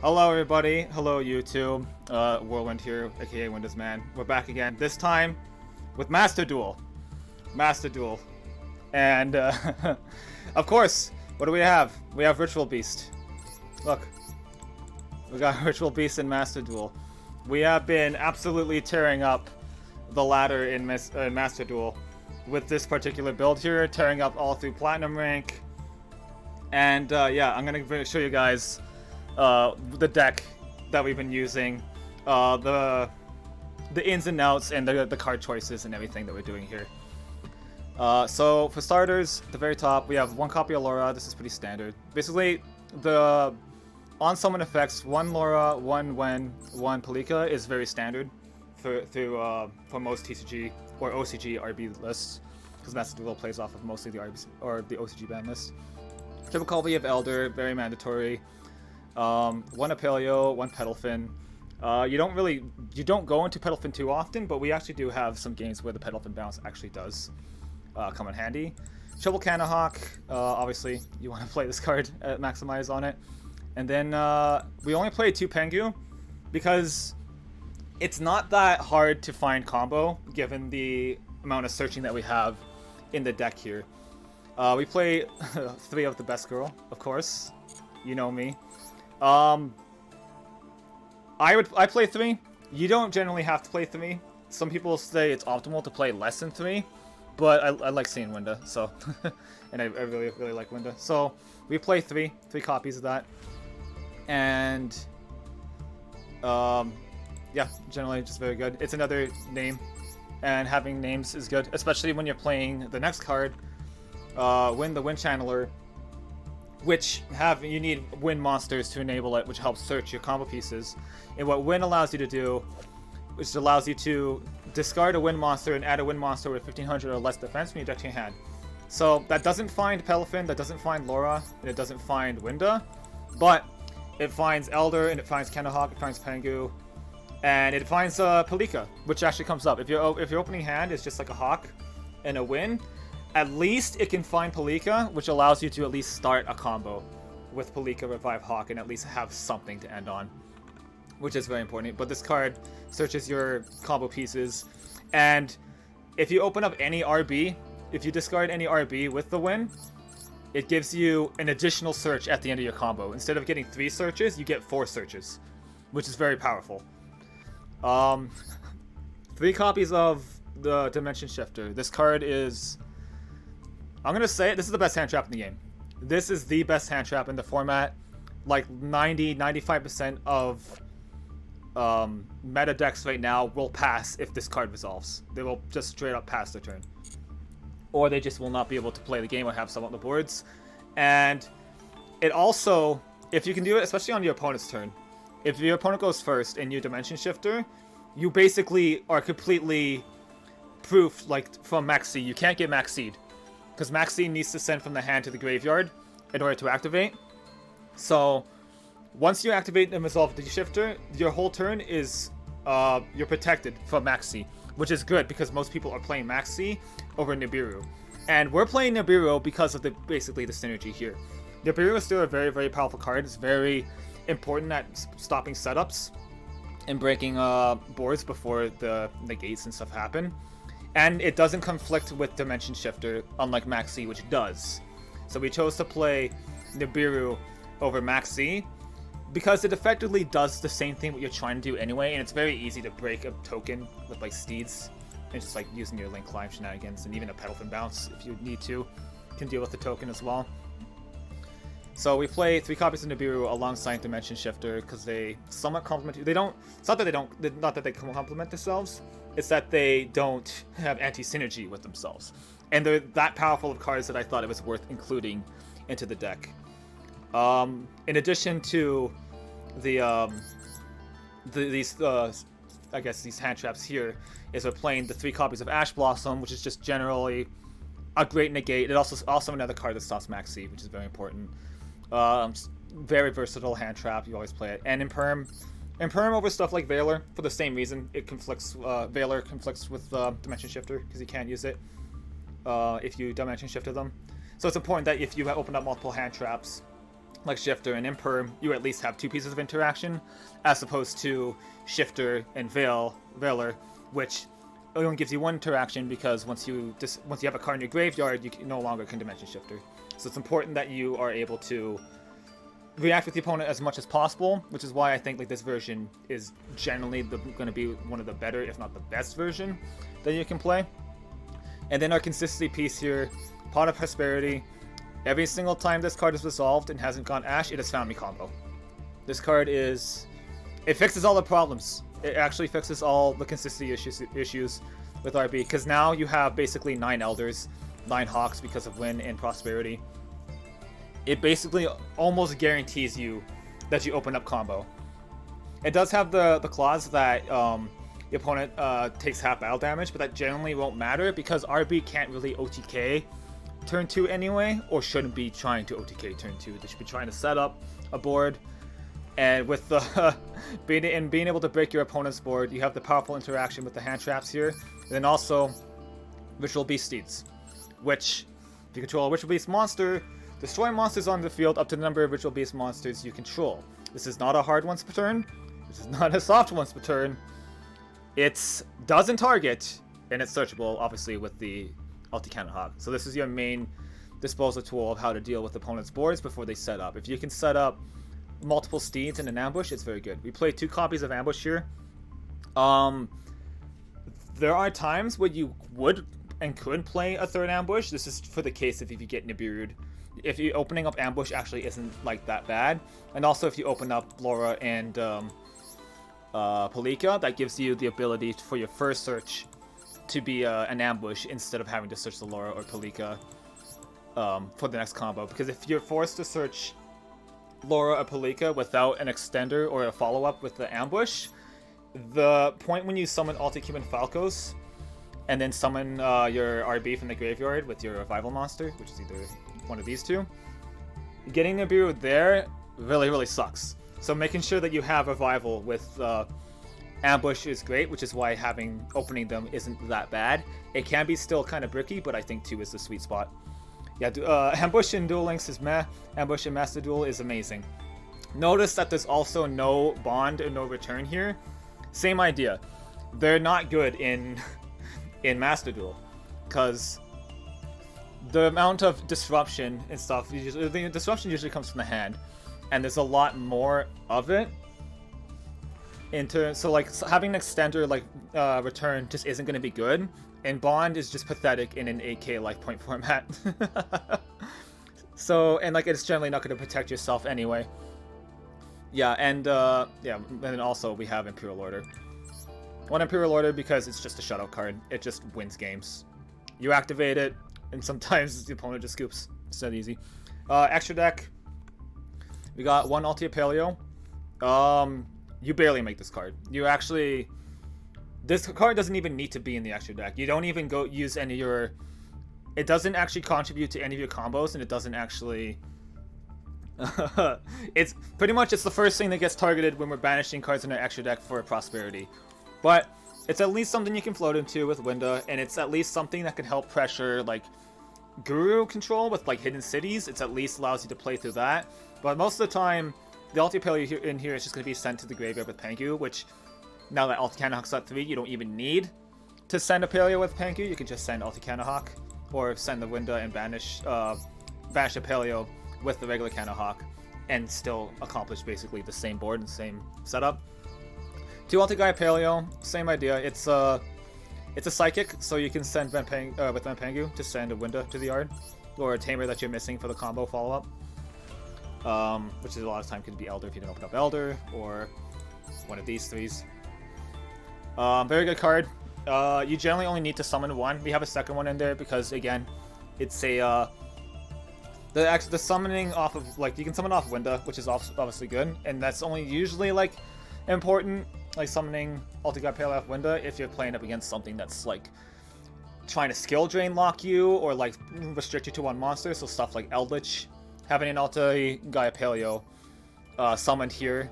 Hello everybody, hello YouTube, Whirlwind here, aka Winda's Man. We're back again, this time with Master Duel. Master Duel. And, of course, what do we have? We have Ritual Beast. Look, we got Ritual Beast and Master Duel. We have been absolutely tearing up the ladder in Master Duel with this particular build here, tearing up all through Platinum rank. And, yeah, I'm gonna show you guys the deck that we've been using, the ins and outs, and the card choices and everything that we're doing here. So for starters, at the very top, we have one copy of Laura. This is pretty standard. Basically, the on summon effects, one Laura, one Wen, one Palika is very standard for most TCG or OCG RB lists, because Master Duel plays off of mostly the RB or the OCG ban list. Triple copy of Elder, very mandatory. One Apelio, one Petalfin. You don't go into Petalfin too often, but we actually do have some games where the Petalfin bounce actually does come in handy. Triple Canahawk, obviously you want to play this card at maximize on it. And then we only play 2 Pengu because it's not that hard to find combo given the amount of searching that we have in the deck here. We play 3 of the best girl, of course. You know me. I play 3. You don't generally have to play 3. Some people say it's optimal to play less than 3, but I like seeing Winda, so and I really like Winda. So we play 3 copies of that, and yeah, generally just very good. It's another name, and having names is good, especially when you're playing the next card, Win the Wind Channeler, which you need Wind monsters to enable it, which helps search your combo pieces. And what Wind allows you to do, which allows you to discard a Wind monster and add a Wind monster with 1500 or less defense when you deck to your hand. So that doesn't find Petalfin, that doesn't find Laura, and it doesn't find Winda, but it finds Elder, and it finds Canahawk, it finds Pengu, and it finds Palika, which actually comes up. If your opening hand is just like a Hawk and a Wind, at least it can find Palika, which allows you to at least start a combo with Palika, Revive Hawk, and at least have something to end on, which is very important. But this card searches your combo pieces, and if you open up any RB, if you discard any RB with the Win, it gives you an additional search at the end of your combo. Instead of getting 3 searches, you get 4 searches, which is very powerful. 3 copies of the Dimension Shifter. This card is... I'm going to say it, this is the best hand trap in the game. This is the best hand trap in the format. Like 90-95% of meta decks right now will pass if this card resolves. They will just straight up pass their turn. Or they just will not be able to play the game or have some on the boards. And it also, if you can do it, especially on your opponent's turn, if your opponent goes first and you Dimension Shifter, you basically are completely proof, like from Max C. You can't get Max Seed, because Max Seed needs to send from the hand to the graveyard in order to activate. So once you activate and resolve the Shifter, your whole turn is you're protected from Max C, which is good because most people are playing Max C over Nibiru. And we're playing Nibiru because of basically the synergy here. Nibiru is still a very, very powerful card. It's very important at stopping setups and breaking boards before the gates and stuff happen. And it doesn't conflict with Dimension Shifter, unlike Max C, which does. So we chose to play Nibiru over Max C because it effectively does the same thing what you're trying to do anyway, and it's very easy to break a token with like Steeds and just like using your Link Climb shenanigans, and even a Petalfin bounce if you need to can deal with the token as well. So we play 3 copies of Nibiru alongside Dimension Shifter because they somewhat complement. They don't. It's not that they don't. Not that they complement themselves. It's that they don't have anti-synergy with themselves, and they're that powerful of cards that I thought it was worth including into the deck. In addition to these I guess these hand traps here, is we're playing the 3 copies of Ash Blossom, which is just generally a great negate. It also another card that stops Max C, which is very important. Very versatile hand trap. You always play it. And Imperm over stuff like Valor for the same reason. It conflicts. Valor conflicts with Dimension Shifter because you can't use it if you Dimension Shifter them. So it's important that if you open up multiple hand traps, like Shifter and Imperm, you at least have 2 pieces of interaction, as opposed to Shifter and Veiler, which only gives you 1 interaction because once you have a card in your graveyard, you no longer can Dimension Shifter. So it's important that you are able to react with the opponent as much as possible, which is why I think like this version is generally going to be one of the better, if not the best version that you can play. And then our consistency piece here, Pot of Prosperity. Every single time this card is resolved and hasn't gone Ash, it has found me combo. This card it fixes all the problems. It actually fixes all the consistency issues with RB, because now you have basically 9 Elders, 9 Hawks because of Win and Prosperity. It basically almost guarantees you that you open up combo. It does have the clause that the opponent takes half battle damage, but that generally won't matter because RB can't really OTK turn 2 anyway, or shouldn't be trying to OTK turn 2. They should be trying to set up a board, and with the being able to break your opponent's board, you have the powerful interaction with the hand traps here, and then also Ritual Beast Steeds, which if you control a Ritual Beast monster, destroy monsters on the field up to the number of Ritual Beast monsters you control. This is not a hard once per turn. This is not a soft once per turn. It doesn't target, and it's searchable, obviously, with the Multi-Cannon Hawk. So this is your main disposal tool of how to deal with opponents' boards before they set up. If you can set up multiple steeds in an ambush, it's very good. We play 2 copies of ambush here. There are times where you would and could play a 3rd ambush. This is for the case if you get Nibiru'd. If you opening up ambush actually isn't like that bad, and also if you open up Laura and Palika, that gives you the ability for your first search to be an ambush instead of having to search the Laura or Palika for the next combo. Because if you're forced to search Laura or Palika without an extender or a follow-up with the ambush, the point when you summon Ulti-Cuban Falcos and then summon your RB from the graveyard with your revival monster, which is either one of these 2, getting Nibiru there really sucks. So making sure that you have revival with ambush is great, which is why opening them isn't that bad. It can be still kind of bricky, but I think 2 is the sweet spot. Yeah, ambush in Duel Links is meh. Ambush in Master Duel is amazing. Notice that there's also no bond and no return here. Same idea. They're not good in Master Duel, because the amount of disruption and stuff, the disruption usually comes from the hand, and there's a lot more of it. So like having an extender like return just isn't going to be good, and bond is just pathetic in an 8K life point format. So, and like it's generally not going to protect yourself anyway. Yeah, and then also we have Imperial Order. One Imperial Order because it's just a shutout card. It just wins games. You activate it, and sometimes the opponent just scoops. It's that easy. Extra deck. We got 1 Altia Paleo. You barely make this card. This card doesn't even need to be in the extra deck. You don't even go use any of your... It doesn't actually contribute to any of your combos, and it doesn't actually... it's the first thing that gets targeted when we're banishing cards in our extra deck for Prosperity. But it's at least something you can float into with Winda, and it's at least something that can help pressure, like, Guru control with, like, hidden cities. It at least allows you to play through that. But most of the time, the Altia Paleo in here is just going to be sent to the graveyard with Pangu, which, now that Ulti-Cannon Hawk's at 3, you don't even need to send a Paleo with Pangu. You can just send Ulti-Cannon Hawk, or send the Winda and banish a Paleo with the regular Cannon Hawk, and still accomplish basically the same board and same setup. 2 Ulti-Gaia Paleo, same idea. It's a psychic, so you can send with Vanpangu to send a Winda to the yard, or a Tamer that you're missing for the combo follow-up. Which is a lot of time could be Elder if you don't open up Elder, or one of these 3s. Very good card. You generally only need to summon 1. We have a second one in there because, again, it's a the summoning off of, like, you can summon off Winda, which is obviously good, and that's only usually like important, like summoning Ulti-Gaia Paleo off Winda if you're playing up against something that's like trying to skill drain lock you or like restrict you to 1 monster. So stuff like Eldlich, having an Ulti-Gaia Paleo summoned here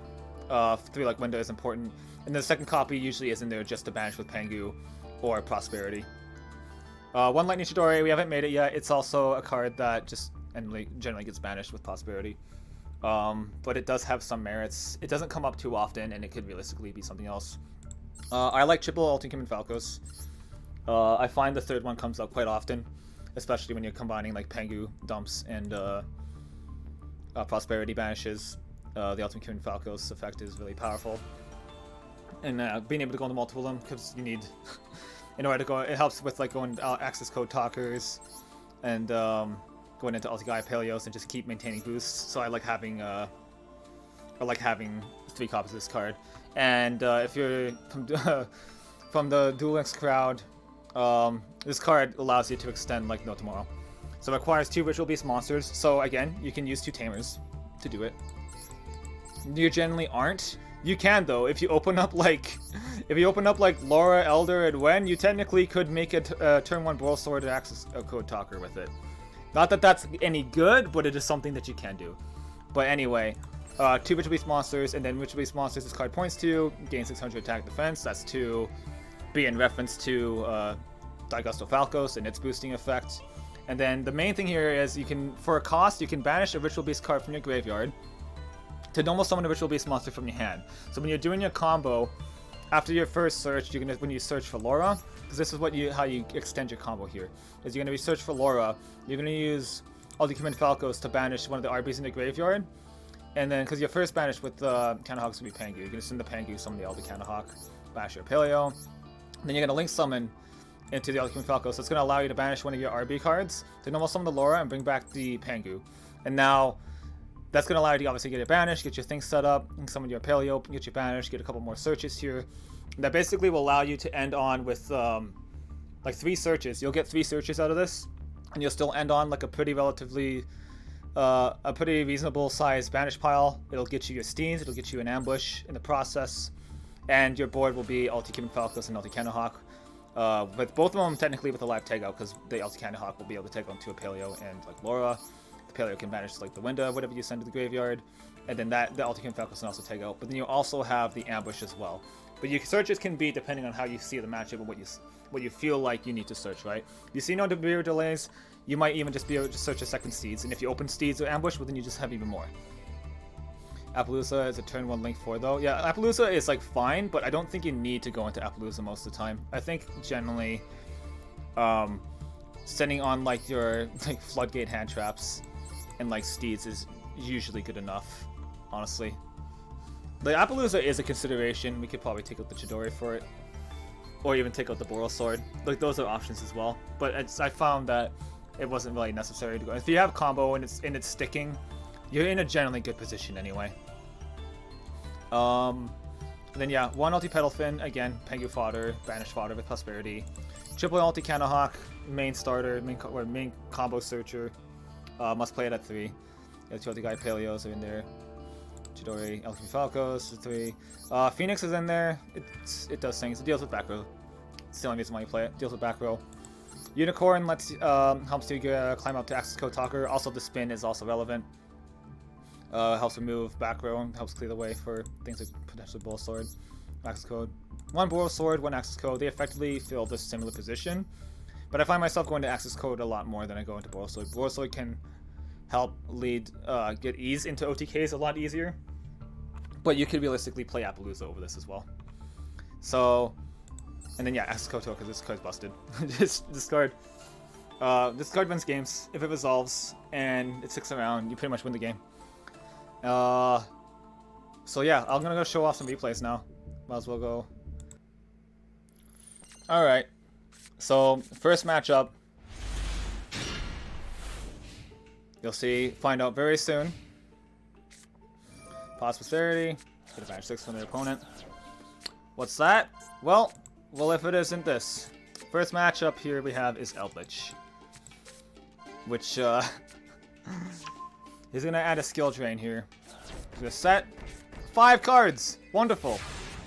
through like Winda is important. And the second copy usually is in there just to banish with Pangu or Prosperity. 1 Lightning Chidori, we haven't made it yet. It's also a card that just generally gets banished with Prosperity. but it does have some merits. It doesn't come up too often, and it could realistically be something else. I like triple ulti Human Falcos. I find the third one comes up quite often, especially when you're combining like Pengu dumps and Prosperity banishes. The ultimate Human Falcos effect is really powerful, and being able to go into multiple of them because you need, in order to go, it helps with like going access code talkers, and going into ulti Gaia Paleos and just keep maintaining boosts. So I like having 3 copies of this card. And if you're from the Duel Links crowd, this card allows you to extend like no tomorrow. So it requires 2 Ritual Beast monsters. So again, you can use 2 Tamers to do it. You generally aren't. You can though. If you open up like Laura, Elder, and Wen, you technically could make a turn 1 Brawl Sword and access code talker with it. Not that that's any good, but it is something that you can do. But anyway, 2 Ritual Beast monsters, and then Ritual Beast monsters this card points to gain 600 attack defense. That's to be in reference to Daigusto Falcos and its boosting effect. And then the main thing here is you can, for a cost, you can banish a Ritual Beast card from your graveyard to normal summon a Ritual Beast monster from your hand. So when you're doing your combo, after your first search, you're gonna, when you search for Laura, because this is how you extend your combo here, is you're gonna be search for Laura. You're gonna use Eldlich and Falcos to banish one of the RBs in the graveyard, and then because your first banish with the Canahawks will be Pengu, you're gonna send the Pengu, summon the Eldlich Canahawk, banish your Paleo, and then you're gonna link summon into the Eldlich and Falcos. So it's gonna allow you to banish one of your RB cards to normal summon the Laura and bring back the Pengu, and now that's going to allow you to obviously get it banished, get your things set up, and summon your Paleo, get your banished, get a couple more searches here. And that basically will allow you to end on with like 3 searches. You'll get 3 searches out of this, and you'll still end on like a pretty reasonable sized banish pile. It'll get you your Steens, it'll get you an ambush in the process, and your board will be Ulti Human Falcos and Ulti Canahawk. With both of them technically with a live takeout, because the Ulti Canahawk will be able to take on to a Paleo and like Laura. The Paleo can banish like the Winda, whatever you send to the graveyard, and then the Ulti Human Falcos can also take out. But then you also have the ambush as well. But your searches can be depending on how you see the matchup and what you feel like you need to search, right? You see no bigger delays, you might even just be able to search a second Steeds, and if you open Steeds or ambush, well, then you just have even more. Appaloosa is a turn 1 link 4 though. Yeah, Appaloosa is like fine, but I don't think you need to go into Appaloosa most of the time. I think generally sending on like your like floodgate hand traps and like Steeds is usually good enough, honestly. The Appaloosa is a consideration. We could probably take out the Chidori for it, or even take out the Boral Sword. Like those are options as well. But I found that it wasn't really necessary to go. If you have combo and it's sticking, you're in a generally good position anyway. Then yeah, 1 ulti Petalfin, again, Pengu fodder, banish fodder with prosperity. Triple ulti Canahawk, main starter, main combo searcher. Must play it at 3. Yeah, 2 ulti Gaia Paleos are in there. Chidori, Eldlich Falcos is 3. Phoenix is in there. It does things. It deals with back row. It's the only reason why you play it. Deals with back row. Unicorn helps you climb up to access code talker. Also, the spin is also relevant. Helps remove back row and helps clear the way for things like potentially Bull Sword, access code. 1 Bull Sword, 1 access code. They effectively fill this similar position, but I find myself going to access code a lot more than I go into Bull Sword. Bull Sword can help get ease into OTKs a lot easier, but you could realistically play Appaloosa over this as well. So, and then yeah, access code because this card's busted. This card wins games if it resolves and it sticks around. You pretty much win the game. So yeah, I'm gonna go show off some replays now. Might as well go. Alright, so first matchup, you'll find out very soon. Pause posterity, get advantage 6 from the opponent. What's that? Well, if it isn't this. First matchup here we have is Eldlich, which he's gonna add a skill drain here. He's gonna set 5 cards. Wonderful.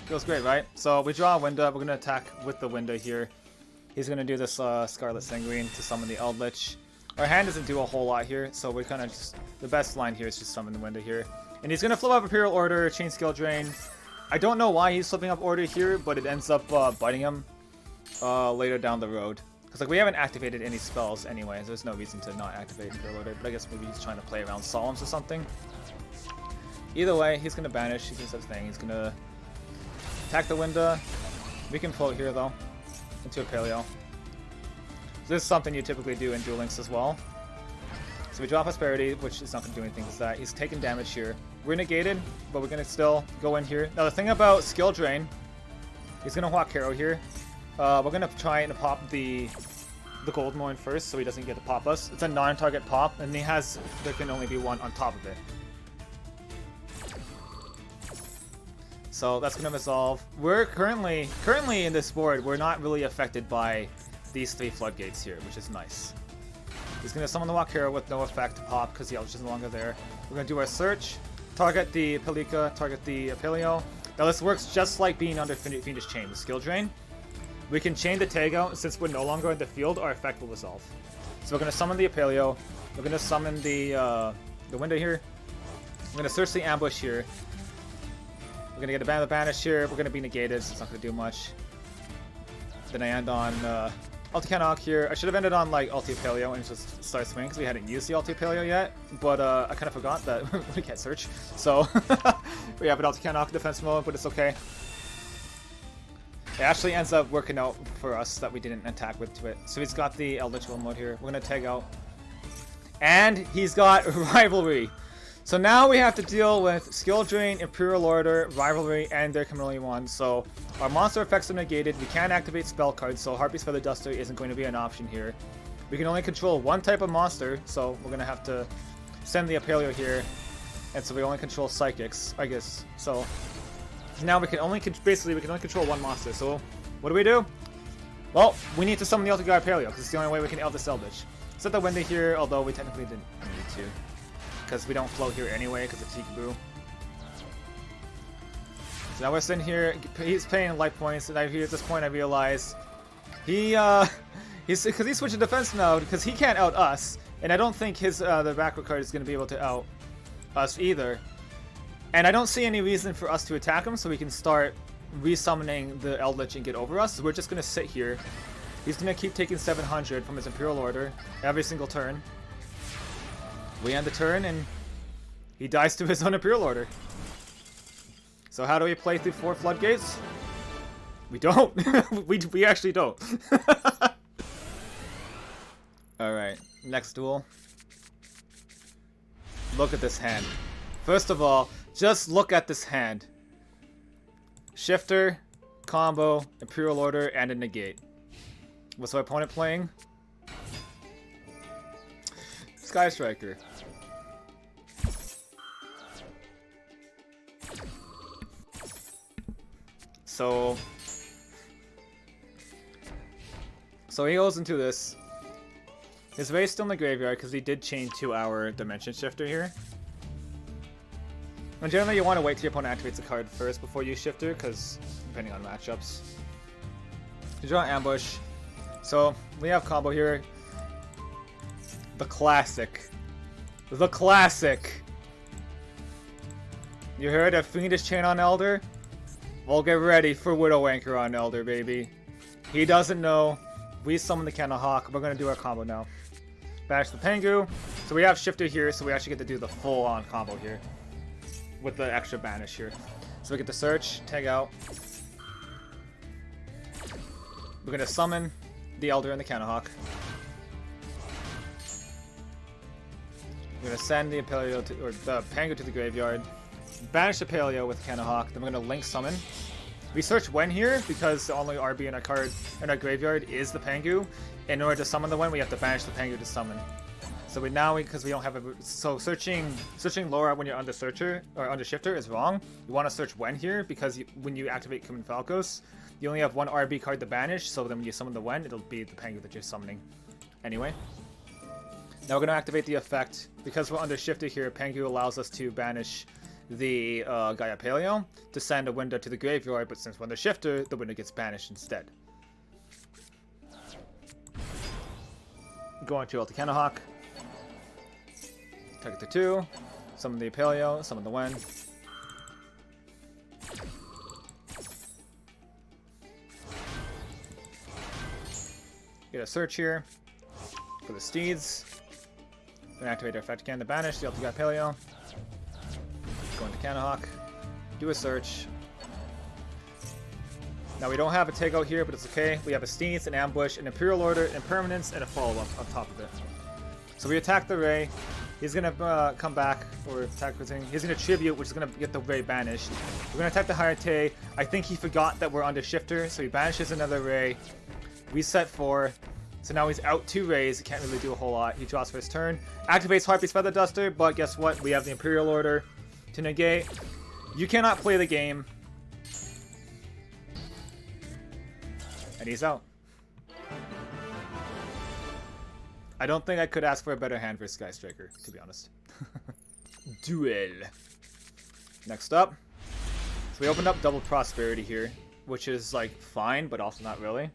Feels great, right? So we draw a Winda. We're gonna attack with the Winda here. He's gonna do this Scarlet Sanguine to summon the Eldlich. Our hand doesn't do a whole lot here, so we kind of just, the best line here is just summon the Winda here. And he's gonna flip up Imperial Order, chain skill drain. I don't know why he's flipping up Order here, but it ends up biting him later down the road. Because like we haven't activated any spells anyway, so there's no reason to not activate Imperial Order. But I guess maybe he's trying to play around Solemns or something. Either way, he's gonna banish. He's gonna do his thing. He's gonna attack the Winda. We can float here though into a Paleo. So this is something you typically do in Duel Links as well. So we drop Prosperity, which is not going to do anything with that. He's taking damage here. We're negated, but we're going to still go in here. Now the thing about Skill Drain, he's going to walk Hero here. We're going to try and pop the Golden Horn first so he doesn't get to pop us. It's a non-target pop, and there can only be one on top of it. So that's going to resolve. We're currently in this board, we're not really affected by these 3 floodgates here, which is nice. He's going to summon the Walk Hero with no effect to pop because the Eldlich is no longer there. We're going to do our search, target the Pelika, target the Paleo. Now this works just like being under Fiendish Chain with Skill Drain. We can chain the tag out, since we're no longer in the field, our effect will resolve. So we're going to summon the Paleo, we're going to summon the Winda here, we're going to search the ambush here, we're going to get a banish here, we're going to be negated, so it's not going to do much. Then I end on Ulti Canon here. I should have ended on like Ulti Paleo and just start swinging because we hadn't used the Ulti Paleo yet, but I kind of forgot that we can't search. So we have an Ulti Canon defense mode, but it's okay. It actually ends up working out for us that we didn't attack with it. So he's got the Eldlich mode here. We're gonna tag out, and he's got Rivalry. So now we have to deal with Skill Drain, Imperial Order, Rivalry, and their Chameleon one. So our monster effects are negated. We can't activate spell cards, so Harpy's Feather Duster isn't going to be an option here. We can only control one type of monster, so we're going to have to send the Apaleo here. And so we only control Psychics, I guess. So now we can only control one monster. So what do? Well, we need to summon the Ultra Apaleo, because it's the only way we can Eldlich Eldlich. Set the Winda here, although we technically didn't need to, because we don't float here anyway because of Tikaboo. So now we're sitting here, he's paying life points, and at this point I realize he's switching defense now because he can't out us, and I don't think his the backward card is going to be able to out us either. And I don't see any reason for us to attack him, so we can start resummoning the Eldlich and get over us. So we're just going to sit here. He's going to keep taking 700 from his Imperial Order every single turn. We end the turn, and he dies to his own Imperial Order. So how do we play through 4 floodgates? We don't. we actually don't. Alright, next duel. Look at this hand. First of all, just look at this hand. Shifter, combo, Imperial Order, and a negate. What's my opponent playing? Sky Striker. So he goes into this. His Ray's still in the graveyard because he did chain to our Dimension Shifter here. And generally you want to wait till your opponent activates the card first before you Shifter, because depending on matchups. You draw Ambush. So we have combo here. The classic. The classic. You heard of Fiendish Chain on Elder? Well, get ready for Widow Anchor on Elder, baby. He doesn't know. We summon the Cannon Hawk. We're going to do our combo now. Banish the Pengu. So we have Shifter here, so we actually get to do the full-on combo here. With the extra banish here. So we get to search, tag out. We're going to summon the Elder and the Cannon Hawk. We're going to send the Apaleo to, or the Pengu to the graveyard. Banish the Paleo with Cannon Hawk. Then we're going to link summon. We search when here because the only RB in our card in our graveyard is the Pengu. In order to summon the one, we have to banish the Pengu to summon. So because we don't have a, so searching Laura when you're under Searcher or under Shifter is wrong. You want to search when here because when you activate Cumin Falcos, you only have one RB card to banish. So then when you summon the when, it'll be the Pengu that you're summoning. Anyway, now we're going to activate the effect because we're under Shifter here. Pengu allows us to banish the Gaia Paleo to send a Winda to the graveyard, but since we're under Shifter, the Winda gets banished instead. Go into Ulti Cannon Hawk. Target the 2, summon the Apaleo, summon the Wen. Get a search here for the Steeds. Then activate our effect again to banish the Ulti Apaleo. Go into Cannahawk. Do a search. Now we don't have a takeout here, but it's okay. We have a Steeds, an Ambush, an Imperial Order, Impermanence, and a follow-up on top of it. So we attack the Ray. He's gonna come back or attack the thing. He's gonna Tribute, which is gonna get the Ray banished. We're gonna attack the Hayate. I think he forgot that we're under Shifter, so he banishes another Ray. We set 4. So now he's out 2 Rays. He can't really do a whole lot. He draws for his turn. Activates Harpy's Feather Duster, but guess what? We have the Imperial Order to negate. You cannot play the game. And he's out. I don't think I could ask for a better hand for Sky Striker, to be honest. Duel. Next up. So we opened up Double Prosperity here, which is like fine, but also not really.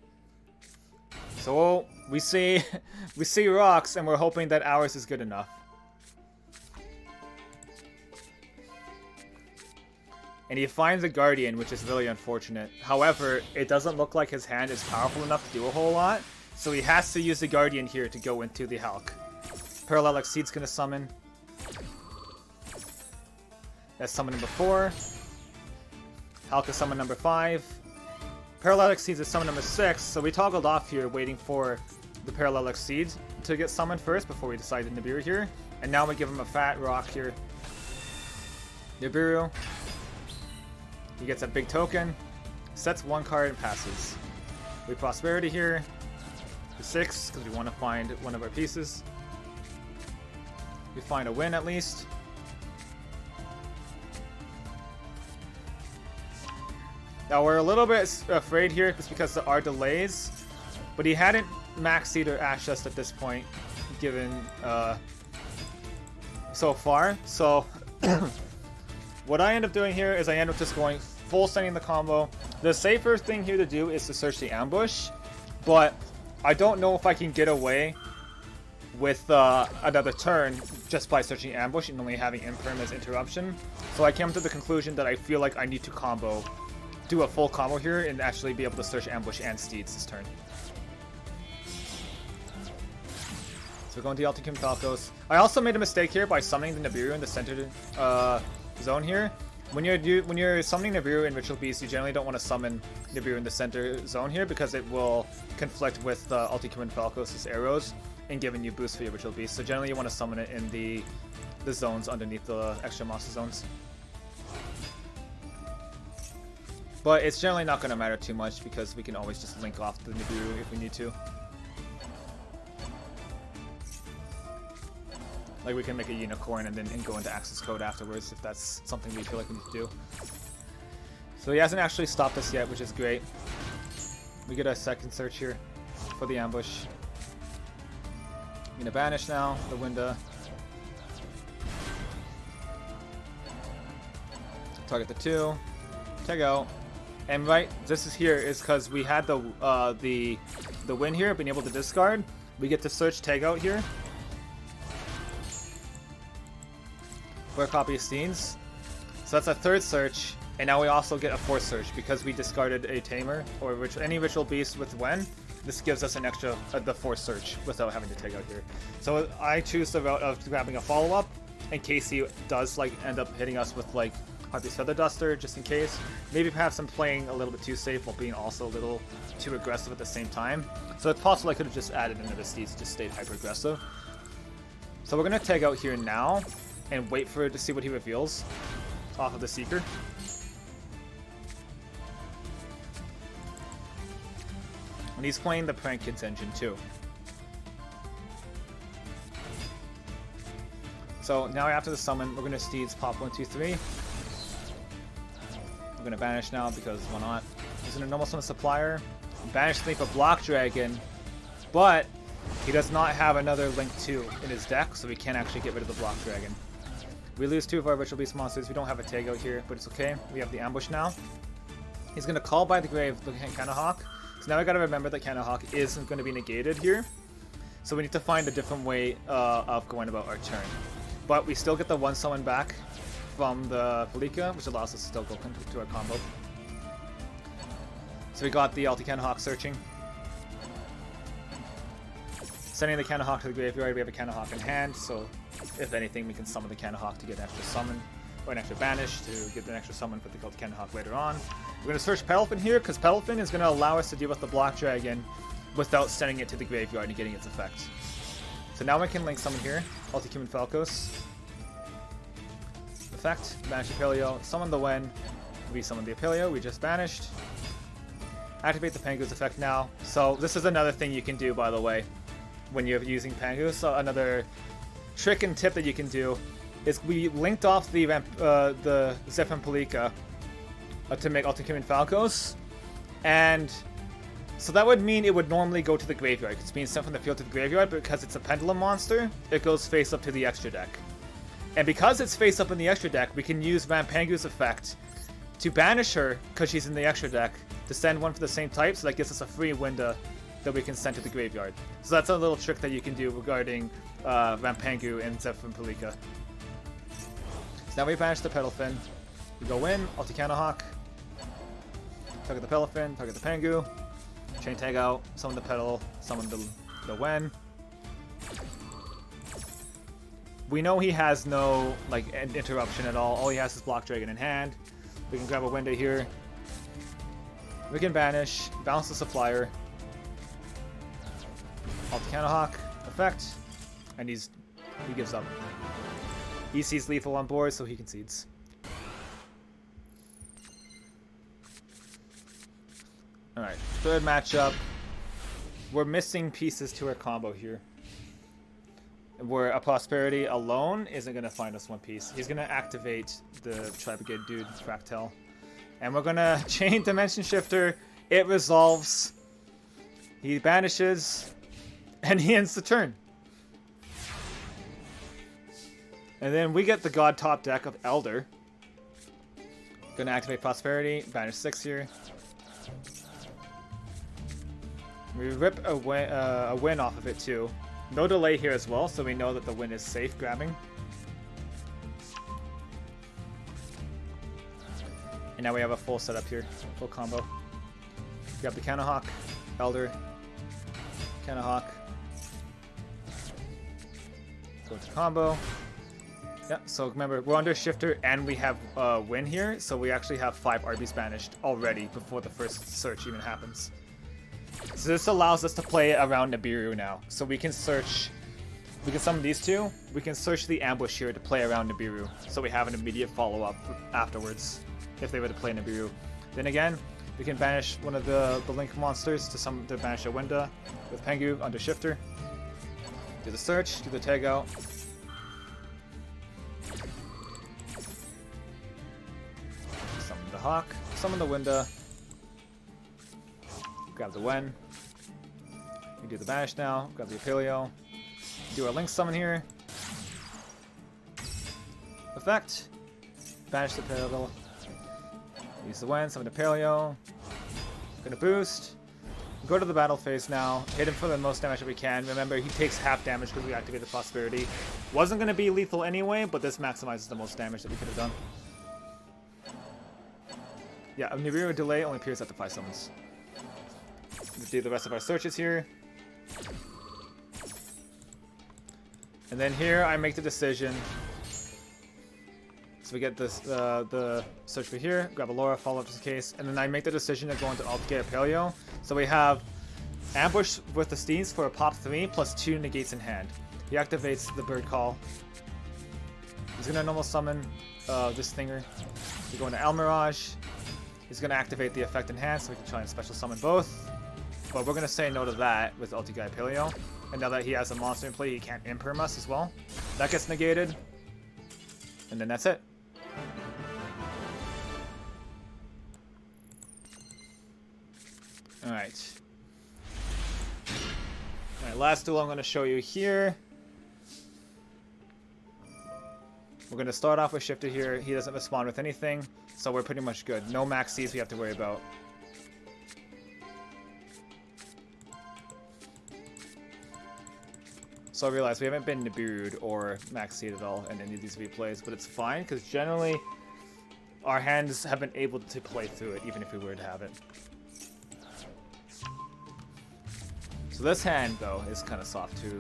So we see rocks, and we're hoping that ours is good enough. And he finds a Guardian, which is really unfortunate. However, it doesn't look like his hand is powerful enough to do a whole lot. So he has to use the Guardian here to go into the Hulk. Parallel Exceed's gonna summon. That's summon number 4. Hulk is summon number 5. Parallel Exceeds is summon number 6. So we toggled off here, waiting for the Parallel Exceed to get summoned first before we decide to Nibiru here. And now we give him a fat rock here. Nibiru. He gets a big token, sets 1 card, and passes. We Prosperity here. 6, because we want to find one of our pieces. We find a win at least. Now we're a little bit afraid here just because there are delays, but he hadn't maxed either Ash Dust at this point, given so far. So what I end up doing here is I end up just going full sending the combo. The safer thing here to do is to search the Ambush, but I don't know if I can get away with another turn just by searching Ambush and only having Imperm as interruption. So I came to the conclusion that I feel like I need to do a full combo here and actually be able to search Ambush and Steeds this turn. So we're going to the Ultimate Falcos. I also made a mistake here by summoning the Nibiru in the center zone here. When you're summoning Nibiru in Ritual Beast, you generally don't want to summon Nibiru in the center zone here because it will conflict with Ultimate Falcos' arrows and giving you boost for your Ritual Beast. So generally you want to summon it in the zones underneath the extra monster zones. But it's generally not going to matter too much because we can always just link off the Nibiru if we need to. Like we can make a unicorn and then go into access code afterwards if that's something we feel like we need to do. So he hasn't actually stopped us yet, which is great. We get a second search here for the Ambush. I'm gonna banish now the Winda. Target the 2. Tag out. And right, this is here is because we had the win here, being able to discard. We get to search tag out here. For a copy of Steens. So that's a 3rd search, and now we also get a 4th search because we discarded a Tamer or any Ritual Beast with Wen. This gives us an extra the 4th search without having to take out here. So I choose the route of grabbing a follow-up in case he does like end up hitting us with like Harpy's Feather Duster, just in case. Maybe perhaps I'm playing a little bit too safe while being also a little too aggressive at the same time. So it's possible I could have just added another Steeds, just stayed hyper aggressive. So we're gonna tag out here now and wait for it to see what he reveals off of the Seeker. And he's playing the Prank Kids engine too. So now after the summon, we're gonna Steeds pop 1, 2, 3. We're gonna banish now because why not? He's gonna normal summon Supplier, banish Sleep a Block Dragon, but he does not have another Link 2 in his deck, so we can't actually get rid of the Block Dragon. We lose 2 of our Ritual Beast monsters. We don't have a tag out here, but it's okay. We have the Ambush now. He's going to call by the grave the Cannahawk. So now we got to remember that Cannahawk isn't going to be negated here. So we need to find a different way of going about our turn. But we still get the 1 summon back from the Palika, which allows us to still go into our combo. So we got the Ulti Cannahawk searching. Sending the Cannahawk to the graveyard. We have a Cannahawk in hand, so if anything, we can summon the Cannahawk to get an extra summon. or an extra banish to get an extra summon for the Cult Cannon Hawk later on. We're going to search Petalfin here, because Petalfin is going to allow us to deal with the Block Dragon without sending it to the graveyard and getting its effect. So now we can link summon here, Ulticumen Falcos. Effect, banish the Apelio, summon the Wen, we summon the Apelio, we just banished. Activate the Pangu's effect now. So this is another thing you can do, by the way, when you're using Pangu. So another trick and tip that you can do is we linked off the Zephyr Palika to make Ulticumen Falcos, and so that would mean it would normally go to the graveyard. It's being sent from the field to the graveyard, but because it's a pendulum monster, it goes face up to the extra deck. And because it's face up in the extra deck, we can use Vampangu's effect to banish her, because she's in the extra deck, to send one for the same type, so that gives us a free Winda that we can send to the graveyard. So that's a little trick that you can do regarding Vampangu and Zephyr Palika. So now we banish the Petalfin. We go in, Ulti Hawk. Target the Petalfin, target the Pangu. Chain tag out, summon the Petal, summon the Wen. We know he has no interruption at all. All he has is Block Dragon in hand. We can grab a Winda here. We can banish, bounce the Supplier. Ulti Hawk, effect, and he gives up. He sees lethal on board, so he concedes. Alright, third matchup. We're missing pieces to our combo here. Where a Prosperity alone isn't going to find us one piece. He's going to activate the Tri Brigade dude, Fractal. And we're going to chain Dimension Shifter. It resolves. He banishes. And he ends the turn. And then we get the God top deck of Elder. Going to activate Prosperity. Banish 6 here. We rip a win off of it too. No delay here as well, so we know that the win is safe grabbing. And now we have a full setup here, full combo. Grab the Cannon Hawk, Elder, Cannon Hawk. Go to combo. Yeah, so remember, we're under Shifter and we have win here, so we actually have 5 RBs banished already before the first search even happens. So this allows us to play around Nibiru now. So we can search, we can summon these two, we can search the ambush here to play around Nibiru. So we have an immediate follow-up afterwards, if they were to play Nibiru. Then again, we can banish one of the Link monsters to banish a Winda with Pangu under Shifter. Do the search, do the tag out. Summon the Hawk, summon the Winda. Grab the Wen. We do the banish now. Grab the Apelio. Do our Link summon here. Effect. Banish the Apelio. Use the Wen. Summon the Apelio. Gonna boost. Go to the battle phase now. Hit him for the most damage that we can. Remember, he takes half damage because we activated Prosperity. Wasn't gonna be lethal anyway, but this maximizes the most damage that we could have done. Yeah, a Nibiru delay only appears after 5 summons. Let's do the rest of our searches here. And then here I make the decision. So we get this the search for here, grab a Laura, follow up just in case, and then I make the decision to go into Ulti Apelio. So we have ambush with the Steens for a pop 3 plus 2 negates in hand. He activates the Bird Call. He's gonna normal summon this thinger. We go into El Mirage. He's gonna activate the effect in hand so we can try and special summon both. But we're going to say no to that with Ulti Apelio. And now that he has a monster in play, he can't imperm us as well. That gets negated. And then that's it. Alright. Alright, last duel I'm going to show you here. We're going to start off with Shifter here. He doesn't respond with anything, so we're pretty much good. No max Cs we have to worry about. So I realize we haven't been Nibiru'd or Maxi'd at all in any of these replays, but it's fine, because generally our hands have been able to play through it, even if we were to have it. So this hand, though, is kind of soft to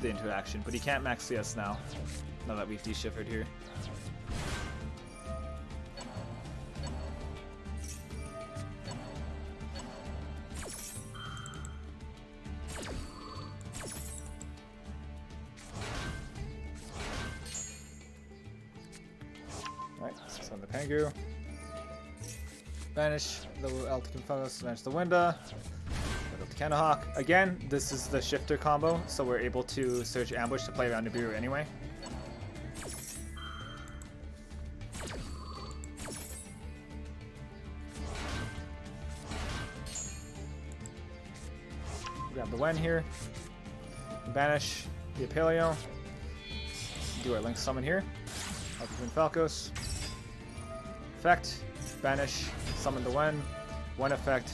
the interaction, but he can't Maxi us now that we've de-shifted here. Summon the Pengu. Banish the Eldlich Focus, banish the Winda. Hawk. Again, this is the shifter combo, so we're able to search ambush to play around Nibiru anyway. Grab the Wen here. Banish the Apelio. Do our Link Summon here. Falcos. Effect. Banish. Summon the Wen. One effect.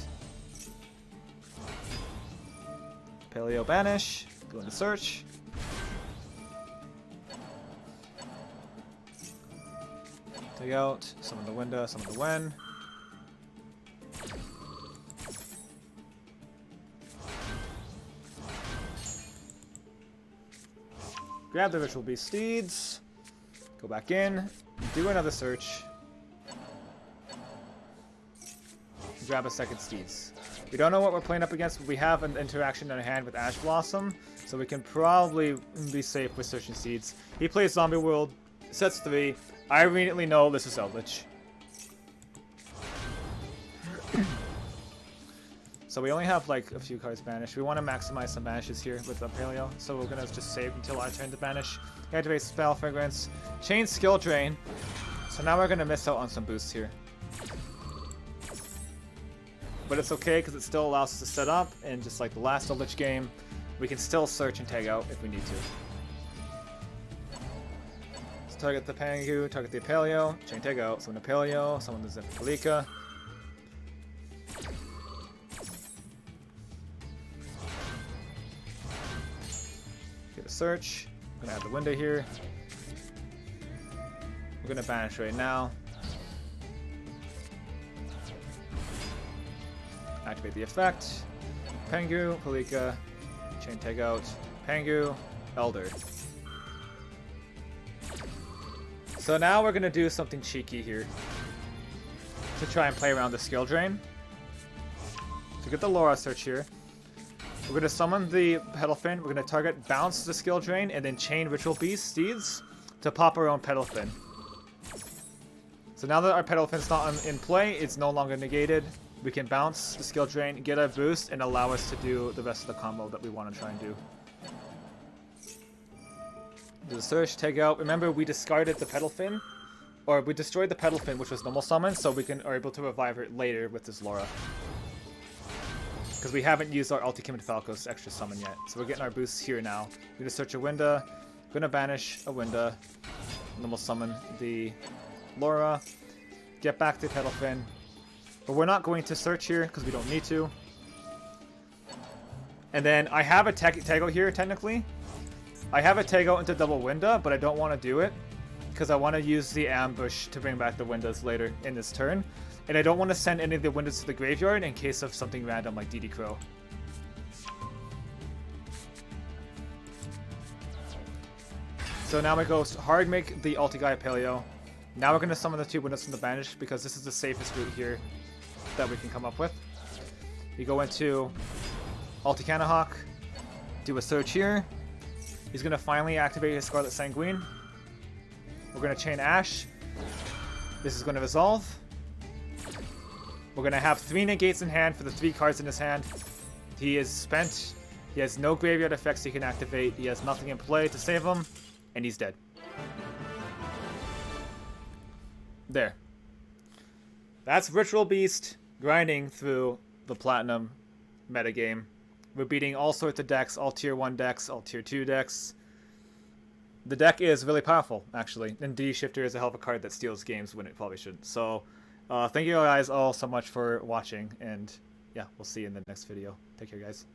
Paleo banish, go into search. Take out, summon the Winda, summon the Wen. Grab the Ritual Beast Steeds. Go back in, do another search. Grab a second Steeds. We don't know what we're playing up against, but we have an interaction in our hand with Ash Blossom, so we can probably be safe with searching Seeds. He plays Zombie World, sets 3. I immediately know this is Eldlich. So we only have like a few cards banished. We want to maximize some banishes here with the Paleo, so we're going to just save until our turn to banish. Activate Spell Fragrance, chain Skill Drain. So now we're going to miss out on some boosts here. But it's okay because it still allows us to set up, and just like the last Eldlich game, we can still search and tag out if we need to. Let's target the Pengu, target the Apelio, chain tag out, summon the Apelio, summon the Zephyr. Get a search. I'm gonna add the Winda here. We're gonna banish right now. Activate the effect. Pengu, Palika, chain tag out, Pengu, Elder. So now we're gonna do something cheeky here to try and play around the skill drain. To get the Laura search here, we're gonna summon the Petalfin. We're gonna target bounce the skill drain and then chain Ritual Beast Steeds to pop our own Petalfin. So now that our Petalfin's not in play, it's no longer negated. We can bounce the skill drain, get a boost, and allow us to do the rest of the combo that we want to try and do. Do the search, tag out. Remember, we discarded the Petalfin, or we destroyed the Petalfin, which was normal summon, so we are able to revive it later with this Laura. Because we haven't used our Ultimate Falcos extra summon yet, so we're getting our boosts here now. We're gonna search a Winda, gonna banish a Winda, normal summon the Laura, get back to Petalfin. But we're not going to search here because we don't need to. And then I have a tag out here, technically. I have a tag out into double Winda, but I don't want to do it because I want to use the ambush to bring back the Windas later in this turn. And I don't want to send any of the Windas to the graveyard in case of something random like DD Crow. So now we go hard make the ulti guy Paleo. Now we're going to summon the 2 Windas from the banish because this is the safest route here that we can come up with. You go into Hawk, do a search here. He's going to finally activate his Scarlet Sanguine. We're going to chain Ash. This is going to resolve. We're going to have 3 negates in hand for the 3 cards in his hand. He is spent. He has no graveyard effects he can activate. He has nothing in play to save him. And he's dead. There. That's Ritual Beast grinding through the Platinum metagame. We're beating all sorts of decks, all tier 1 decks, all tier 2 decks. The deck is really powerful, actually. And D Shifter is a hell of a card that steals games when it probably shouldn't. So, thank you guys all so much for watching. And yeah, we'll see you in the next video. Take care, guys.